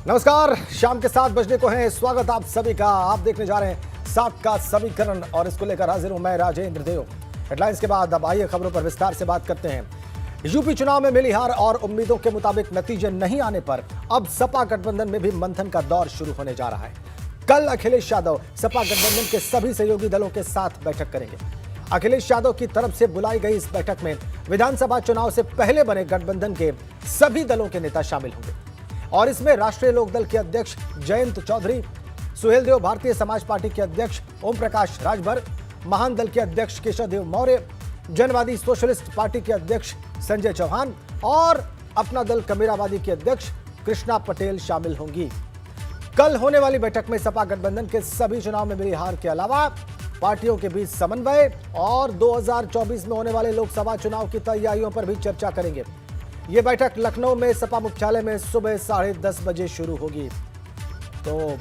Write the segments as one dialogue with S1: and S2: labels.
S1: नमस्कार, शाम के 7 बजने को हैं। स्वागत आप सभी का। आप देखने जा रहे हैं 7 का समीकरण और इसको लेकर हाजिर हूं मैं राजेंद्र देव। हेडलाइंस के बाद अब आइए खबरों पर विस्तार से बात करते हैं। यूपी चुनाव में मिली हार और उम्मीदों के मुताबिक नतीजे नहीं आने पर अब सपा गठबंधन में भी मंथन का दौर शुरू होने जा रहा है। कल अखिलेश यादव सपा गठबंधन के सभी सहयोगी दलों के साथ बैठक करेंगे। अखिलेश यादव की तरफ से बुलाई गई इस बैठक में विधानसभा चुनाव से पहले बने गठबंधन के सभी दलों के नेता शामिल होंगे और इसमें राष्ट्रीय लोकदल के अध्यक्ष जयंत चौधरी, सुहेलदेव भारतीय समाज पार्टी के अध्यक्ष ओम प्रकाश राजभर, महान दल के अध्यक्ष केशवदेव मौर्य, जनवादी सोशलिस्ट पार्टी के अध्यक्ष संजय चौहान और अपना दल कबीराबादी के अध्यक्ष कृष्णा पटेल शामिल होंगी। कल होने वाली बैठक में सपा गठबंधन के सभी चुनाव में मिली हार के अलावा पार्टियों के बीच समन्वय और 2024 में होने वाले लोकसभा चुनाव की तैयारियों पर भी चर्चा करेंगे। ये बैठक लखनऊ में सपा मुख्यालय में सुबह 10:30 बजे शुरू होगी। तो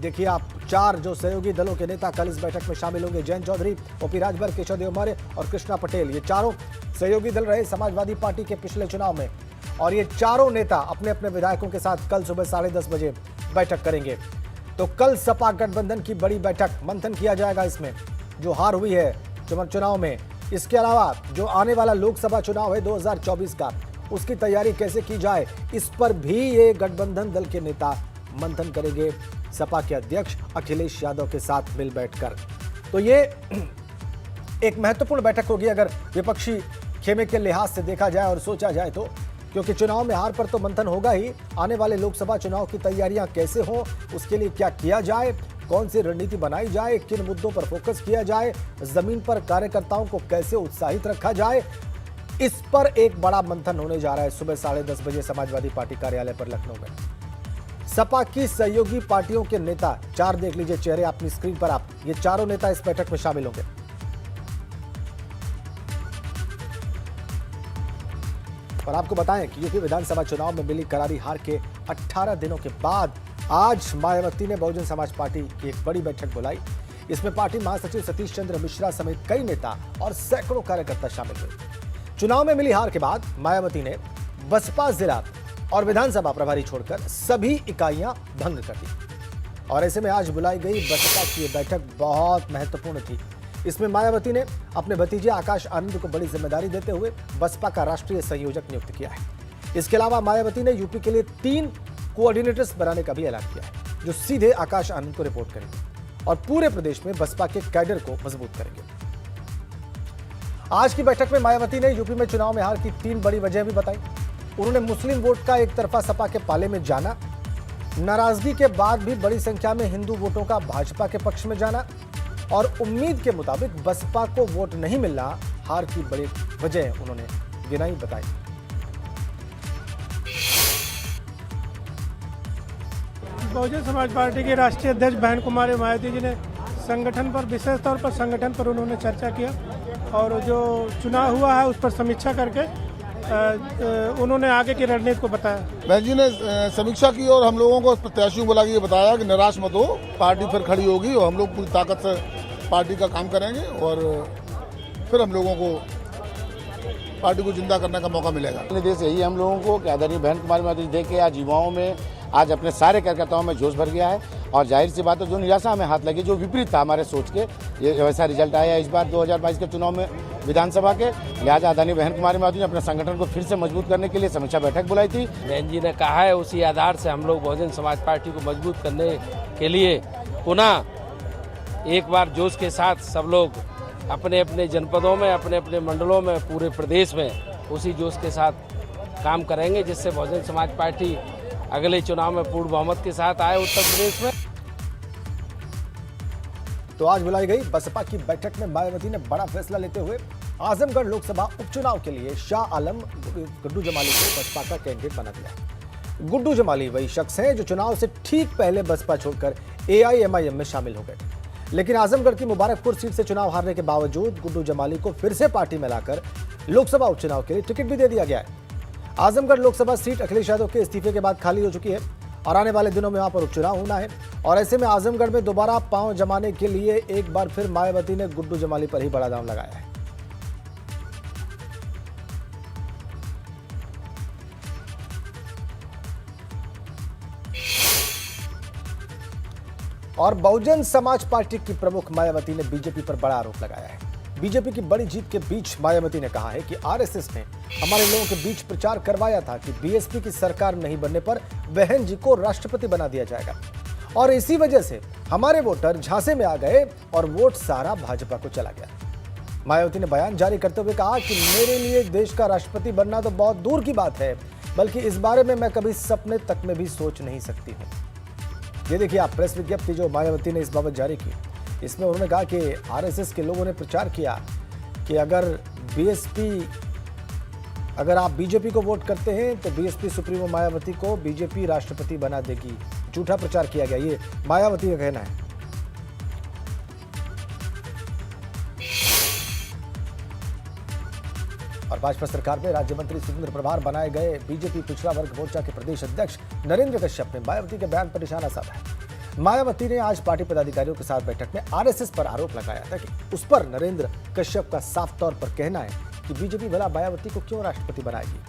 S1: देखिए आप, 4 जो सहयोगी दलों के नेता कल इस बैठक में शामिल होंगे। जयंत चौधरी, ओपी राजभर, केशवदेव मौर्य और कृष्णा पटेल, ये चारों सहयोगी दल रहे समाजवादी पार्टी के पिछले चुनाव में और ये चारों नेता अपने अपने विधायकों के साथ कल सुबह 10:30 बजे बैठक करेंगे। तो कल सपा गठबंधन की बड़ी बैठक, मंथन किया जाएगा इसमें जो हार हुई है चुनाव में। इसके अलावा जो आने वाला लोकसभा चुनाव है 2024 का, उसकी तैयारी कैसे की जाए, इस पर भी ये गठबंधन दल के नेता मंथन करेंगे सपा के अध्यक्ष अखिलेश यादव के साथ मिल बैठकर। तो ये एक महत्वपूर्ण बैठक होगी अगर विपक्षी खेमे के लिहाज से देखा जाए और सोचा जाए तो, क्योंकि चुनाव में हार पर तो मंथन होगा ही। आने वाले लोकसभा चुनाव की तैयारियां कैसे हों, उसके लिए क्या किया जाए, कौन सी रणनीति बनाई जाए, किन मुद्दों पर फोकस किया जाए, जमीन पर कार्यकर्ताओं को कैसे उत्साहित रखा जाए, इस पर एक बड़ा मंथन होने जा रहा है सुबह 10:30 बजे समाजवादी पार्टी कार्यालय पर लखनऊ में। सपा की सहयोगी पार्टियों के नेता 4 देख लीजिए चेहरे अपनी स्क्रीन पर आप, ये चारों नेता इस बैठक में शामिल होंगे। और आपको बताएं कि यूपी विधानसभा चुनाव में मिली करारी हार के 18 दिनों के बाद आज मायावती ने बहुजन समाज पार्टी की एक बड़ी बैठक बुलाई। इसमें पार्टी महासचिव सतीश चंद्र मिश्रा समेत कई नेता और सैकड़ों कार्यकर्ता शामिल हुए। चुनाव में मिली हार के बाद मायावती ने बसपा जिला और विधानसभा प्रभारी छोड़कर सभी इकाइयां भंग कर दी और ऐसे में आज बुलाई गई बसपा की ये बैठक बहुत महत्वपूर्ण थी। इसमें मायावती ने अपने भतीजे आकाश आनंद को बड़ी जिम्मेदारी देते हुए बसपा का राष्ट्रीय संयोजक नियुक्त किया है। इसके अलावा मायावती ने यूपी के लिए 3 कोऑर्डिनेटर्स बनाने का भी ऐलान किया है जो सीधे आकाश आनंद को रिपोर्ट करेंगे और पूरे प्रदेश में बसपा के कैडर को मजबूत करेंगे। आज की बैठक में मायावती ने यूपी में चुनाव में हार की 3 बड़ी वजह भी बताई। उन्होंने मुस्लिम वोट का एक तरफा सपा के पाले में जाना, नाराजगी के बाद भी बड़ी संख्या में हिंदू वोटों का भाजपा के पक्ष में जाना और उम्मीद के मुताबिक बसपा को वोट नहीं मिलना हार की बड़ी वजह उन्होंने गिनाई बताई।
S2: बहुजन समाज पार्टी के राष्ट्रीय अध्यक्ष बहन कुमारी मायावती जी ने संगठन पर, विशेष तौर पर संगठन पर उन्होंने चर्चा किया और जो चुनाव हुआ है उस पर समीक्षा करके उन्होंने आगे की रणनीति को बताया।
S3: बहन जी ने समीक्षा की और हम लोगों को प्रत्याशियों बुला के बताया कि निराश मत हो, पार्टी फिर खड़ी होगी और हम लोग पूरी ताकत से पार्टी का काम करेंगे और फिर हम लोगों को पार्टी को जिंदा करने का मौका मिलेगा।
S4: निर्देश यही हम लोगों को कि आदरणीय बहन कुमारी मायावती देख के आज युवाओं में, आज अपने सारे कार्यकर्ताओं में जोश भर गया है और जाहिर सी बात है जो निराशा हमें हाथ लगी, जो विपरीत था हमारे सोच के, ये वैसा रिजल्ट आया इस बार 2022 के चुनाव में विधानसभा के। लिहाजा आदरणीय बहन कुमारी मायावती ने अपने संगठन को फिर से मजबूत करने के लिए समीक्षा बैठक बुलाई थी।
S5: बहन जी ने कहा है उसी आधार से हम लोग बहुजन समाज पार्टी को मजबूत करने के लिए पुनः एक बार जोश के साथ सब लोग अपने अपने जनपदों में, अपने अपने मंडलों में, पूरे प्रदेश में उसी जोश के साथ काम करेंगे जिससे बहुजन समाज पार्टी अगले चुनाव में पूर्ण बहुमत के साथ आए उत्तर प्रदेश में।
S1: तो आज बुलाई गई बसपा की बैठक में मायावती ने बड़ा फैसला लेते हुए आजमगढ़ लोकसभा उपचुनाव के लिए शाह आलम गुड्डू जमाली को बसपा का कैंडिडेट बना दिया। गुड्डू जमाली वही शख्स हैं जो चुनाव से ठीक पहले बसपा छोड़कर AIMIM में शामिल हो गए, लेकिन आजमगढ़ की मुबारकपुर सीट से चुनाव हारने के बावजूद गुड्डू जमाली को फिर से पार्टी में लाकर लोकसभा उपचुनाव के लिए टिकट भी दे दिया गया है। आजमगढ़ लोकसभा सीट अखिलेश यादव के इस्तीफे के बाद खाली हो चुकी है और आने वाले दिनों में वहां पर उपचुनाव होना है और ऐसे में आजमगढ़ में दोबारा पांव जमाने के लिए एक बार फिर मायावती ने गुड्डू जमाली पर ही बड़ा दांव लगाया है। और बहुजन समाज पार्टी की प्रमुख मायावती ने बीजेपी पर बड़ा आरोप लगाया है। बीजेपी की बड़ी जीत के बीच मायावती ने कहा है कि आरएसएस ने हमारे लोगों के बीच प्रचार करवाया था कि बीएसपी की सरकार नहीं बनने पर बहन जी को राष्ट्रपति बना दिया जाएगा और इसी वजह से हमारे वोटर झांसे में आ गए और वोट सारा भाजपा को चला गया। मायावती ने बयान जारी करते हुए कहा कि मेरे लिए देश का राष्ट्रपति बनना तो बहुत दूर की बात है, बल्कि इस बारे में मैं कभी सपने तक में भी सोच नहीं सकती हूँ। ये देखिए आप प्रेस विज्ञप्ति जो मायावती ने इस बाबत जारी की, इसमें उन्होंने कहा कि आरएसएस के लोगों ने प्रचार किया कि अगर आप बीजेपी को वोट करते हैं तो बीएसपी सुप्रीमो मायावती को बीजेपी राष्ट्रपति बना देगी। झूठा प्रचार किया गया, ये मायावती का कहना है। और भाजपा सरकार में राज्य मंत्री स्वतंत्र प्रभार बनाए गए बीजेपी पिछड़ा वर्ग मोर्चा के प्रदेश अध्यक्ष नरेंद्र कश्यप ने मायावती के बयान पर निशाना साधा है। मायावती ने आज पार्टी पदाधिकारियों के साथ बैठक में आरएसएस पर आरोप लगाया था कि उस पर नरेंद्र कश्यप का साफ तौर पर कहना है कि बीजेपी भला मायावती को क्यों राष्ट्रपति बनाएगी।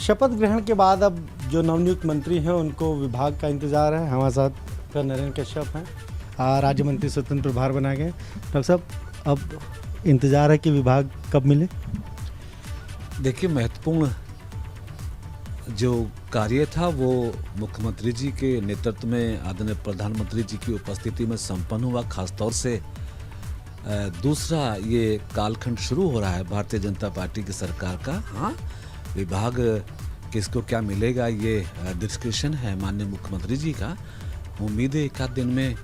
S6: शपथ ग्रहण के बाद अब जो नवनियुक्त मंत्री हैं उनको विभाग का इंतजार है। हमारे साथ नरेंद्र कश्यप हैं, राज्य मंत्री स्वतंत्र प्रभार बनाए गए। डॉक्टर साहब, अब इंतजार है कि विभाग कब मिले?
S7: देखिए, महत्वपूर्ण जो कार्य था वो मुख्यमंत्री जी के नेतृत्व में आदरणीय प्रधानमंत्री जी की उपस्थिति में संपन्न हुआ। खासतौर से दूसरा ये कालखंड शुरू हो रहा है भारतीय जनता पार्टी की सरकार का। हाँ, विभाग किसको क्या मिलेगा ये डिस्कशन है माननीय मुख्यमंत्री जी का। उम्मीद है एक आध दिन में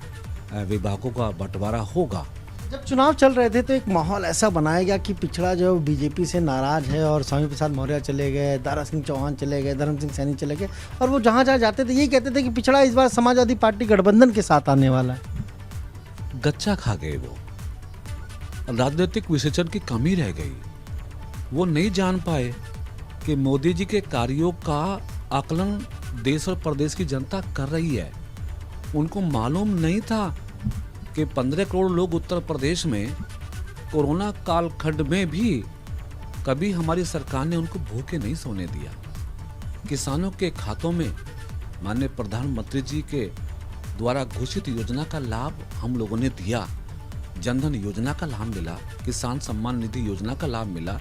S7: विभागों का बंटवारा होगा।
S6: जब चुनाव चल रहे थे तो एक माहौल ऐसा बनाया गया कि पिछड़ा जो बीजेपी से नाराज है और स्वामी प्रसाद मौर्य चले गए, दारा सिंह चौहान चले गए, धर्म सिंह सैनी चले गए और वो जहाँ जहाँ जाते थे यही कहते थे कि पिछड़ा इस बार समाजवादी पार्टी गठबंधन के साथ आने वाला है।
S7: गच्चा खा गए वो, राजनीतिक विश्लेषण की कमी रह गई। वो नहीं जान पाए कि मोदी जी के कार्यों का आकलन देश और प्रदेश की जनता कर रही है। उनको मालूम नहीं था कि 15 करोड़ लोग उत्तर प्रदेश में कोरोना कालखंड में भी कभी हमारी सरकार ने उनको भूखे नहीं सोने दिया। किसानों के खातों में माननीय प्रधानमंत्री जी के द्वारा घोषित योजना का लाभ हम लोगों ने दिया। जनधन योजना का लाभ मिला, किसान सम्मान निधि योजना का लाभ मिला,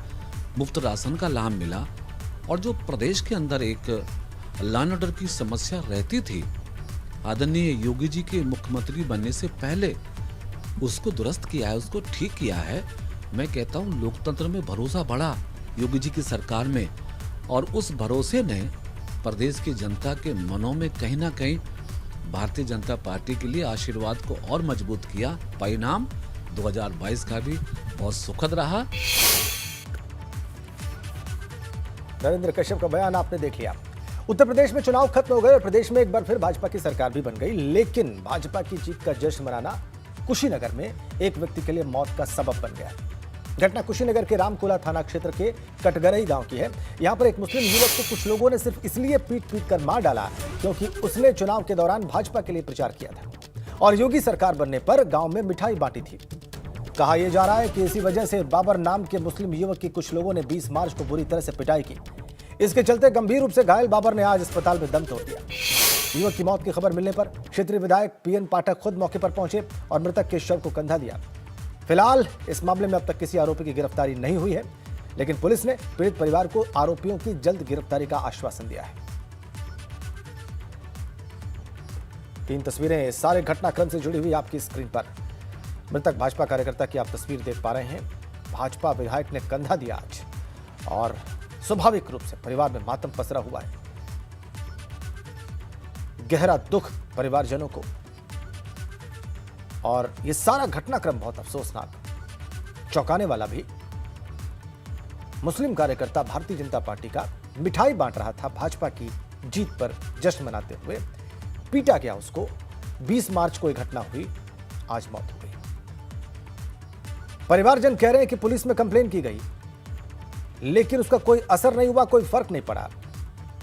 S7: मुफ्त राशन का लाभ मिला। और जो प्रदेश के अंदर एक लॉ एंड ऑर्डर की समस्या रहती थी, आदरणीय योगी जी के मुख्यमंत्री बनने से पहले उसको दुरुस्त किया है, उसको ठीक किया है। मैं कहता हूँ लोकतंत्र में भरोसा बढ़ा योगी जी की सरकार में, और उस भरोसे ने प्रदेश की जनता के मनों में कहीं ना कहीं भारतीय जनता पार्टी के लिए आशीर्वाद को और मजबूत किया। परिणाम 2022 का भी बहुत सुखद रहा।
S1: नरेंद्र कश्यप का बयान आपने देख लिया। उत्तर प्रदेश में चुनाव खत्म हो गए और प्रदेश में एक बार फिर भाजपा की सरकार भी बन गई, लेकिन भाजपा की जीत का जश्न मनाना कुशीनगर में एक व्यक्ति के लिए मौत का सबब बन गया। घटना कुशीनगर के रामकोला थाना क्षेत्र के कटगरई गांव की है। यहां पर एक मुस्लिम युवक को कुछ लोगों ने सिर्फ इसलिए पीट कर मार डाला क्योंकि उसने चुनाव के दौरान भाजपा के लिए प्रचार किया था और योगी सरकार बनने पर गांव में मिठाई बांटी थी। कहा यह जा रहा है कि इसी वजह से बाबर नाम के मुस्लिम युवक की कुछ लोगों ने 20 मार्च को बुरी तरह से पिटाई की। इसके चलते गंभीर रूप से घायल बाबर ने आज अस्पताल में दम तोड़ दिया। युवक की मौत की खबर मिलने पर क्षेत्रीय विधायक पीएन पाठक खुद मौके पर पहुंचे और मृतक के शव को कंधा दिया। फिलहाल इस मामले में अब तक किसी आरोपी की गिरफ्तारी नहीं हुई है, लेकिन पुलिस ने पीड़ित परिवार को आरोपियों की जल्द गिरफ्तारी का आश्वासन दिया है। 3 तस्वीरें सारे घटनाक्रम से जुड़ी हुई आपकी स्क्रीन पर। मृतक भाजपा कार्यकर्ता की आप तस्वीर देख पा रहे हैं। भाजपा विधायक ने कंधा दिया आज और स्वाभाविक रूप से परिवार में मातम पसरा हुआ है। गहरा दुख परिवारजनों को, और यह सारा घटनाक्रम बहुत अफसोसनाक, चौंकाने वाला भी। मुस्लिम कार्यकर्ता भारतीय जनता पार्टी का मिठाई बांट रहा था भाजपा की जीत पर जश्न मनाते हुए, पीटा गया उसको। 20 मार्च को यह घटना हुई, आज मौत हो गई। परिवारजन कह रहे हैं कि पुलिस में कंप्लेन की गई, लेकिन उसका कोई असर नहीं हुआ, कोई फर्क नहीं पड़ा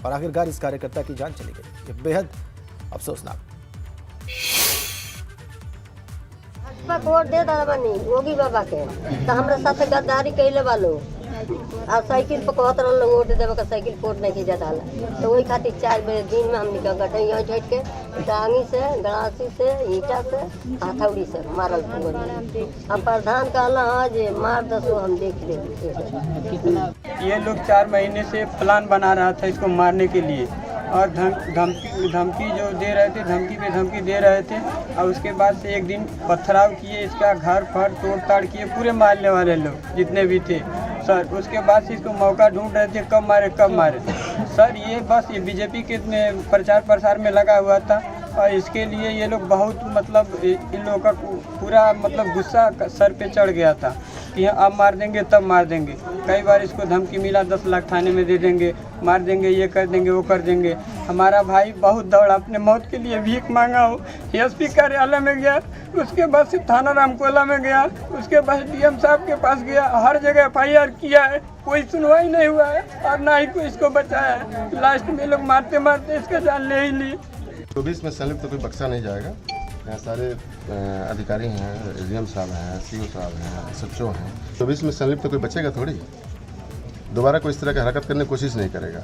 S1: और आखिरकार इस कार्यकर्ता की जान चली गई। ये बेहद अफसोसनाक।
S8: वोट दे दादा बनी योगी बाबा के तो हमरा साथे गद्दारी कैले वालो आ साइकिल पर कहत रहल लोग वोट देवे का साइकिल कोट नहीं जाता है तो वही खातिर 4 बजे दिन में हम निकल गए यहाँ झट के डांगी से गड़ासी से ईटा से हथौड़ी से मारल पूरी हम प्रधान कहला हाँ जे मार दसो हम देख ले।
S9: ये लोग 4 महीने से प्लान बना रहा था इसको मारने के लिए और धमकी जो दे रहे थे धमकी पे धमकी दे रहे थे और उसके बाद से एक दिन पथराव किए इसका घर फर तोड़ ताड़ किए पूरे मारने वाले लोग जितने भी थे सर। उसके बाद से इसको मौका ढूंढ रहे थे कब मारे सर। ये बस ये बीजेपी के प्रचार प्रसार में लगा हुआ था और इसके लिए ये लोग बहुत मतलब इन लोगों का पूरा मतलब गुस्सा सर पे चढ़ गया था कि अब मार देंगे तब मार देंगे। कई बार इसको धमकी मिला 10 लाख थाने में दे देंगे, मार देंगे, ये कर देंगे, वो कर देंगे। हमारा भाई बहुत दौड़ा अपने मौत के लिए, भीख मांगा हो, एसपी कार्यालय में गया, उसके बाद से थाना रामकोला में गया, उसके बाद डीएम साहब के पास गया, हर जगह FIR किया है, कोई सुनवाई नहीं हुआ है और ना ही कोई इसको बचाया है। लास्ट में लोग मारते मारते इसका जान ले ही लिए।
S10: 24 में संलिप्त तो कोई बक्सा नहीं जाएगा। यहाँ सारे अधिकारी हैं, एसडीएम साहब हैं, सीओ साहब हैं, SHO हैं। 24 में संलिप्त तो कोई बचेगा थोड़ी, दोबारा कोई इस तरह की हरकत करने की कोशिश नहीं करेगा।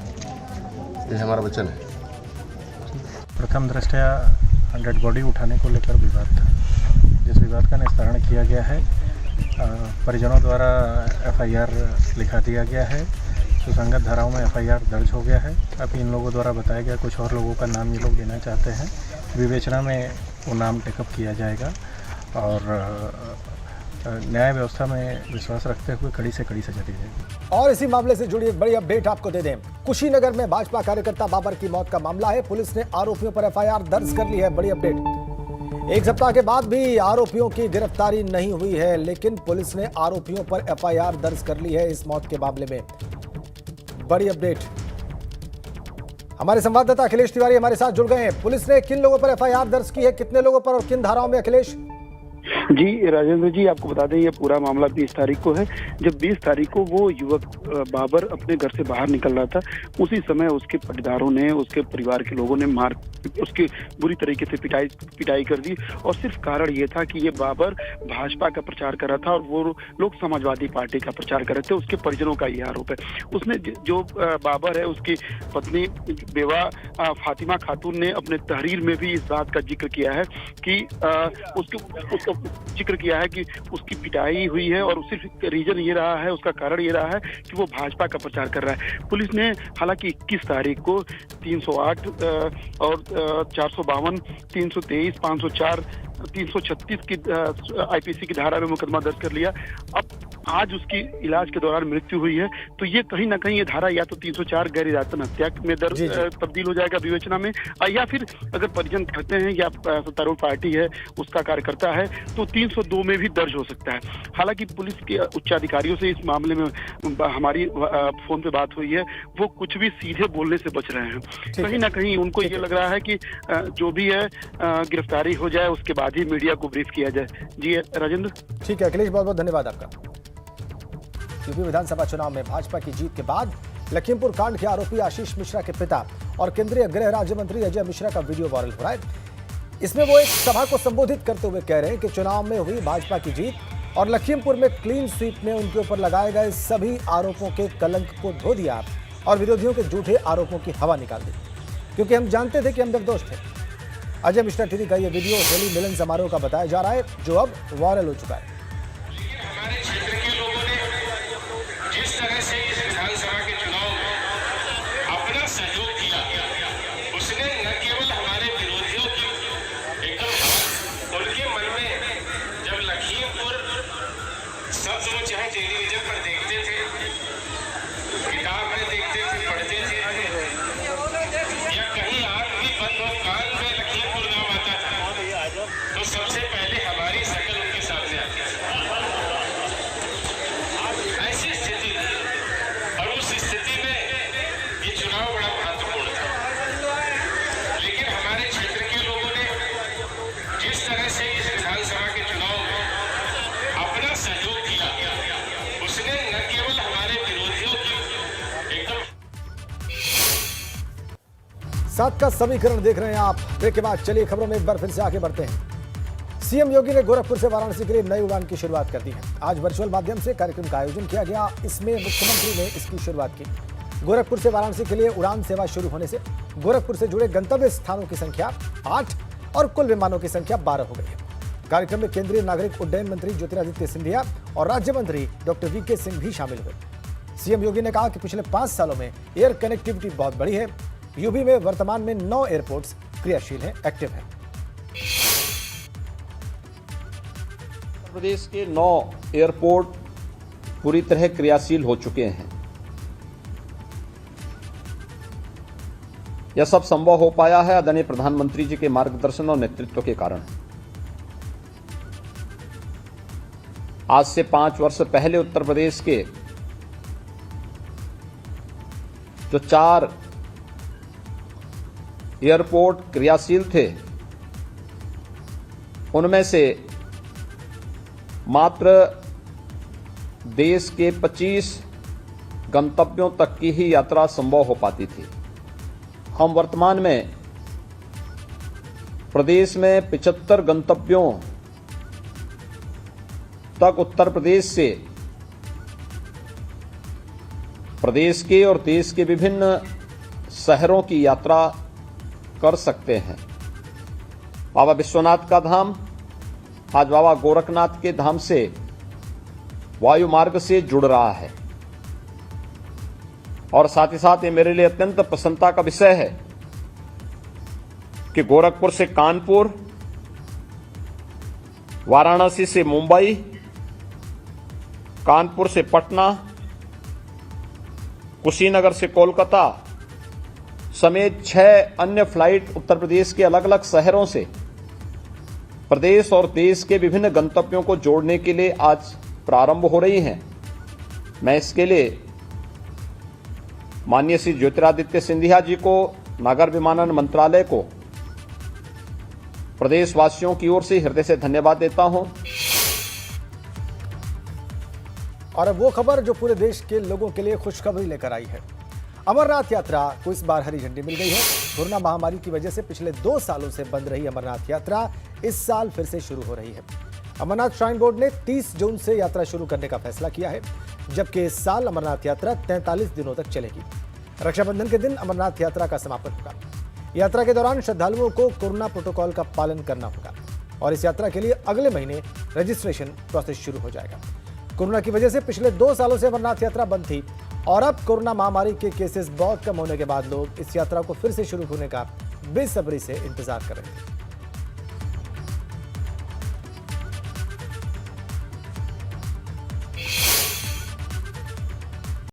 S10: ये हमारा वचन है।
S11: प्रथम दृष्टया डेड बॉडी उठाने को लेकर विवाद था, जिस विवाद का निस्तारण किया गया है। परिजनों द्वारा FIR लिखा दिया गया है, सुसंगत धाराओं में FIR दर्ज हो गया है। अभी इन लोगों द्वारा बताया गया कुछ और लोगों का नाम ये लोग देना चाहते हैं, विवेचना में वो नाम टेकअप किया जाएगा और न्याय व्यवस्था में विश्वास रखते हुए कड़ी से कड़ी सजा दी जाएगी।
S1: और इसी मामले से जुड़ी एक बड़ी अपडेट आपको दे दें। कुशीनगर में भाजपा कार्यकर्ता बाबर की मौत का मामला है, पुलिस ने आरोपियों पर FIR दर्ज कर ली है। बड़ी अपडेट, एक सप्ताह के बाद भी आरोपियों की गिरफ्तारी नहीं हुई है, लेकिन पुलिस ने आरोपियों पर FIR दर्ज कर ली है इस मौत के मामले में। बड़ी अपडेट, हमारे संवाददाता अखिलेश तिवारी हमारे साथ जुड़ गए हैं। पुलिस ने किन लोगों पर FIR दर्ज की है, कितने लोगों पर और किन धाराओं में? अखिलेश
S12: जी राजेंद्र जी, आपको बता दें ये पूरा मामला 20 तारीख को है। जब 20 तारीख को वो युवक बाबर अपने घर से बाहर निकल रहा था, उसी समय उसके पटीदारों ने, उसके परिवार के लोगों ने उसकी बुरी तरीके से पिटाई कर दी। और सिर्फ कारण ये था कि ये बाबर भाजपा का प्रचार कर रहा था और वो लोग समाजवादी पार्टी का प्रचार कर रहे थे। उसके परिजनों का ये आरोप है। उसने जो बाबर है, उसकी पत्नी बेवा फातिमा खातून ने अपने तहरीर में भी इस बात का जिक्र किया है कि उसका जिक्र किया है कि उसकी पिटाई हुई है और सिर्फ रीजन ये रहा है, उसका कारण ये रहा है कि वो भाजपा का प्रचार कर रहा है। पुलिस ने हालांकि 21 तारीख को 308 और 452, 323, 504, 336 की IPC की धारा में मुकदमा दर्ज कर लिया। अब आज उसकी इलाज के दौरान मृत्यु हुई है, तो ये कहीं ना कहीं ये धारा या तो 304 गैर इरादतन हत्या में तब्दील हो जाएगा विवेचना में, या फिर अगर परिजन कहते हैं या सत्तारूढ़ पार्टी है उसका कार्यकर्ता है तो 302 में भी दर्ज हो सकता है। हालांकि पुलिस के उच्चाधिकारियों से इस मामले में हमारी फोन पे बात हुई है, वो कुछ भी सीधे बोलने से बच रहे हैं। कहीं ना कहीं उनको ये लग रहा है कि जो भी है गिरफ्तारी हो जाए, उसके बाद ही मीडिया को ब्रीफ किया जाए। जी राजेंद्र।
S1: ठीक है अखिलेश, बहुत बहुत धन्यवाद आपका। यूपी विधानसभा चुनाव में भाजपा की जीत के बाद लखीमपुर कांड के आरोपी आशीष मिश्रा के पिता और केंद्रीय गृह राज्य मंत्री अजय मिश्रा का वीडियो वायरल हो रहा है। इसमें वो एक सभा को संबोधित करते हुए कह रहे हैं कि चुनाव में हुई भाजपा की जीत और लखीमपुर में क्लीन स्वीप ने उनके ऊपर लगाए गए सभी आरोपों के कलंक को धो दिया और विरोधियों के झूठे आरोपों की हवा निकाल दी, क्योंकि हम जानते थे कि हम निर्दोष थे। अजय मिश्रा टीवी का यह वीडियो होली मिलन समारोह का बताया जा रहा है, जो अब वायरल हो चुका है।
S13: हमारे क्षेत्र के लोगों ने जिस तरह से इस विधानसभा के चुनाव में अपना सहयोग किया, उसने न केवल हमारे विरोधियों की एकदम उनके मन में जब लखीमपुर शब्द वो चाहे टेलीविजन पर देखते थे, किताब में देखते थे, पढ़ते थे, या कहीं आंख भी बंद हो कान में लखीमपुर नाम आता था, तो सबसे पहले हमारी शक्ल उनके सामने आती थी। ऐसी स्थिति थी और उस स्थिति में ये चुनाव बड़ा महत्वपूर्ण था। लेकिन हमारे क्षेत्र के लोगों ने जिस तरह से इस विधानसभा के चुनाव में अपना सहयोग किया, उसने न केवल हमारे विरोधियों की एकदम।
S1: सात का समीकरण देख रहे हैं आप। ब्रेक के बाद चलिए खबरों में एक बार फिर से आगे बढ़ते हैं। सीएम योगी ने गोरखपुर से वाराणसी के लिए नई उड़ान की शुरुआत कर दी है। आज वर्चुअल माध्यम से कार्यक्रम का आयोजन किया गया। इसमें मुख्यमंत्री ने इसकी शुरुआत की। गोरखपुर से वाराणसी के लिए उड़ान सेवा शुरू होने से गोरखपुर से जुड़े गंतव्य स्थानों की संख्या 8 और कुल विमानों की संख्या 12 हो गई है। कार्यक्रम में केंद्रीय नागरिक उड्डयन मंत्री ज्योतिरादित्य सिंधिया और राज्य मंत्री डॉक्टर वीके सिंह भी शामिल हुए। सीएम योगी ने कहा कि पिछले 5 सालों में एयर कनेक्टिविटी बहुत बढ़ी है। यूपी में वर्तमान में 9 एयरपोर्ट्स क्रियाशील हैं, एक्टिव हैं।
S14: उत्तर प्रदेश के 9 एयरपोर्ट पूरी तरह क्रियाशील हो चुके हैं। यह सब संभव हो पाया है आदरणीय प्रधानमंत्री जी के मार्गदर्शन और नेतृत्व के कारण। आज से 5 वर्ष पहले उत्तर प्रदेश के जो 4 एयरपोर्ट क्रियाशील थे, उनमें से मात्र देश के 25 गंतव्यों तक की ही यात्रा संभव हो पाती थी। हम वर्तमान में प्रदेश में 75 गंतव्यों तक उत्तर प्रदेश से प्रदेश के और देश के विभिन्न शहरों की यात्रा कर सकते हैं। बाबा विश्वनाथ का धाम आज बाबा गोरखनाथ के धाम से वायु मार्ग से जुड़ रहा है और साथ ही साथ ये मेरे लिए अत्यंत प्रसन्नता का विषय है कि गोरखपुर से कानपुर, वाराणसी से मुंबई, कानपुर से पटना, कुशीनगर से कोलकाता समेत 6 अन्य फ्लाइट उत्तर प्रदेश के अलग अलग शहरों से प्रदेश और देश के विभिन्न गंतव्यों को जोड़ने के लिए आज प्रारंभ हो रही हैं। मैं इसके लिए माननीय श्री ज्योतिरादित्य सिंधिया जी को, नागर विमानन मंत्रालय को, प्रदेशवासियों की ओर से हृदय से धन्यवाद देता हूं।
S1: और अब वो खबर जो पूरे देश के लोगों के लिए खुशखबरी लेकर आई है। अमरनाथ यात्रा को इस बार हरी झंडी मिल गई है। कोरोना महामारी की वजह से पिछले 2 सालों से बंद रही अमरनाथ यात्रा इस साल फिर से शुरू हो रही है। अमरनाथ श्राइन बोर्ड ने 30 जून से यात्रा शुरू करने का फैसला किया है, जबकि इस साल अमरनाथ यात्रा 43 दिनों तक चलेगी। रक्षाबंधन के दिन अमरनाथ यात्रा का समापन होगा। यात्रा के दौरान श्रद्धालुओं को कोरोना प्रोटोकॉल का पालन करना होगा और इस यात्रा के लिए अगले महीने रजिस्ट्रेशन प्रोसेस शुरू हो जाएगा। कोरोना की वजह से पिछले 2 सालों से अमरनाथ यात्रा बंद थी और अब कोरोना महामारी के केसेस बहुत कम होने के बाद लोग इस यात्रा को फिर से शुरू होने का बेसब्री से इंतजार कर रहे थे।